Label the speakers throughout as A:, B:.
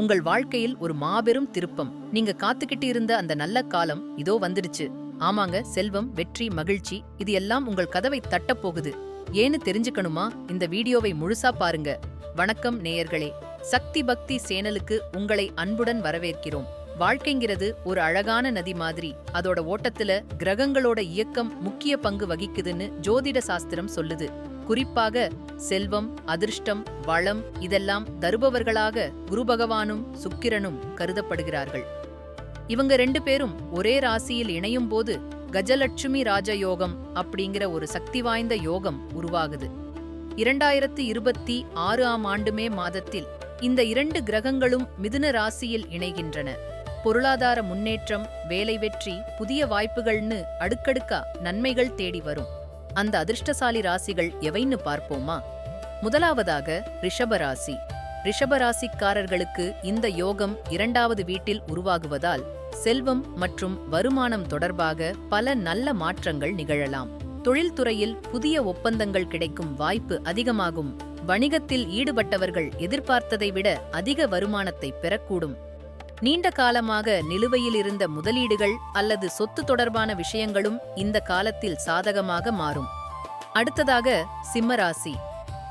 A: உங்கள் வாழ்க்கையில் ஒரு மாபெரும் திருப்பம். நீங்க காத்துக்கிட்டு இருந்த அந்த நல்ல காலம் இதோ வந்துடுச்சு. ஆமாங்க, செல்வம், வெற்றி, மகிழ்ச்சி, இது எல்லாம் உங்கள் கதவை தட்டப் போகுது. ஏன்னு தெரிஞ்சுக்கணுமா? இந்த வீடியோவை முழுசா பாருங்க. வணக்கம் நேயர்களே, சக்தி பக்தி சேனலுக்கு உங்களை அன்புடன் வரவேற்கிறோம். வாழ்க்கைங்கிறது ஒரு அழகான நதி மாதிரி. அதோட ஓட்டத்துல கிரகங்களோட இயக்கம் முக்கிய பங்கு வகிக்குதுன்னு ஜோதிட சாஸ்திரம் சொல்லுது. குறிப்பாக செல்வம், அதிர்ஷ்டம், வளம் இதெல்லாம் தருபவர்களாக குரு பகவானும் சுக்கிரனும் கருதப்படுகிறார்கள். இவங்க ரெண்டு பேரும் ஒரே ராசியில் இணையும் போது கஜலட்சுமி ராஜயோகம் அப்படிங்கிற ஒரு சக்தி வாய்ந்த யோகம் உருவாகுது. 2026ஆம் ஆண்டு மே மாதத்தில் இந்த இரண்டு கிரகங்களும் மிதுன ராசியில் இணைகின்றன. பொருளாதார முன்னேற்றம், வேலை வெற்றி, புதிய வாய்ப்புகள்னு அடுக்கடுக்கா நன்மைகள் தேடி வரும். அந்த அதிர்ஷ்டசாலி ராசிகள் எவைன்னு பார்ப்போமா? முதலாவதாக ரிஷபராசி. ரிஷபராசிக்காரர்களுக்கு இந்த யோகம் 2வது வீட்டில் உருவாகுவதால் செல்வம் மற்றும் வருமானம் தொடர்பாக பல நல்ல மாற்றங்கள் நிகழலாம். தொழில்துறையில் புதிய ஒப்பந்தங்கள் கிடைக்கும் வாய்ப்பு அதிகமாகும். வணிகத்தில் ஈடுபட்டவர்கள் எதிர்பார்த்ததை விட அதிக வருமானத்தை பெறக்கூடும். நீண்ட காலமாக நிலுவையில் இருந்த முதலீடுகள் அல்லது சொத்து தொடர்பான விஷயங்களும் இந்த காலத்தில் சாதகமாக மாறும். அடுத்ததாக சிம்மராசி.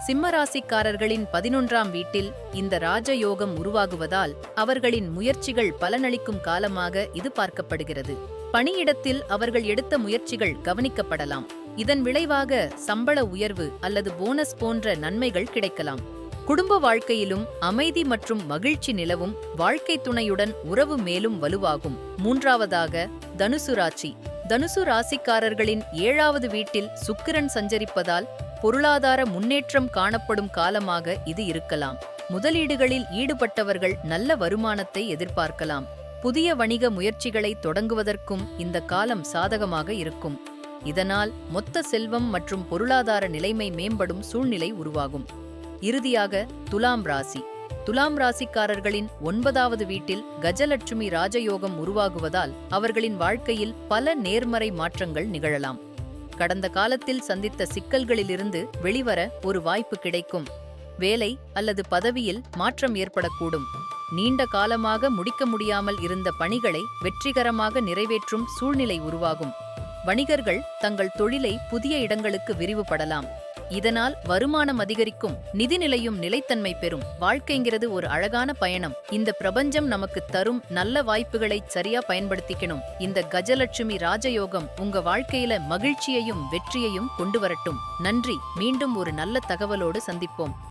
A: சிம்மராசிக்காரர்களின் 11ஆம் வீட்டில் இந்த ராஜயோகம் உருவாகுவதால் அவர்களின் முயற்சிகள் பலனளிக்கும் காலமாக இது பார்க்கப்படுகிறது. பணியிடத்தில் அவர்கள் எடுத்த முயற்சிகள் கவனிக்கப்படலாம். இதன் விளைவாக சம்பள உயர்வு அல்லது போனஸ் போன்ற நன்மைகள் கிடைக்கலாம். குடும்ப வாழ்க்கையிலும் அமைதி மற்றும் மகிழ்ச்சி நிலவும். வாழ்க்கை துணையுடன் உறவு மேலும் வலுவாகும். மூன்றாவதாக தனுசு ராசி. தனுசு ராசிக்காரர்களின் 7வது வீட்டில் சுக்கிரன் சஞ்சரிப்பதால் பொருளாதார முன்னேற்றம் காணப்படும் காலமாக இது இருக்கலாம். முதலீடுகளில் ஈடுபட்டவர்கள் நல்ல வருமானத்தை எதிர்பார்க்கலாம். புதிய வணிக முயற்சிகளை தொடங்குவதற்கும் இந்த காலம் சாதகமாக இருக்கும். இதனால் மொத்த செல்வம் மற்றும் பொருளாதார நிலைமை மேம்படும் சூழ்நிலை உருவாகும். இறுதியாக துலாம் ராசி. துலாம் ராசிக்காரர்களின் 9வது வீட்டில் கஜலட்சுமி ராஜயோகம் உருவாகுவதால் அவர்களின் வாழ்க்கையில் பல நேர்மறை மாற்றங்கள் நிகழலாம். கடந்த காலத்தில் சந்தித்த சிக்கல்களிலிருந்து வெளிவர ஒரு வாய்ப்பு கிடைக்கும். வேலை அல்லது பதவியில் மாற்றம் ஏற்படக்கூடும். நீண்ட காலமாக முடிக்க முடியாமல் இருந்த பணிகளை வெற்றிகரமாக நிறைவேற்றும் சூழ்நிலை உருவாகும். வணிகர்கள் தங்கள் தொழிலை புதிய இடங்களுக்கு விரிவுபடலாம். இதனால் வருமானம் அதிகரிக்கும். நிதிநிலையும் நிலைத்தன்மை பெறும். வாழ்க்கைங்கிறது ஒரு அழகான பயணம். இந்த பிரபஞ்சம் நமக்கு தரும் நல்ல வாய்ப்புகளை சரியா பயன்படுத்திக்கணும். இந்த கஜலட்சுமி ராஜயோகம் உங்க வாழ்க்கையில மகிழ்ச்சியையும் வெற்றியையும் கொண்டு வரட்டும். நன்றி. மீண்டும் ஒரு நல்ல தகவலோடு சந்திப்போம்.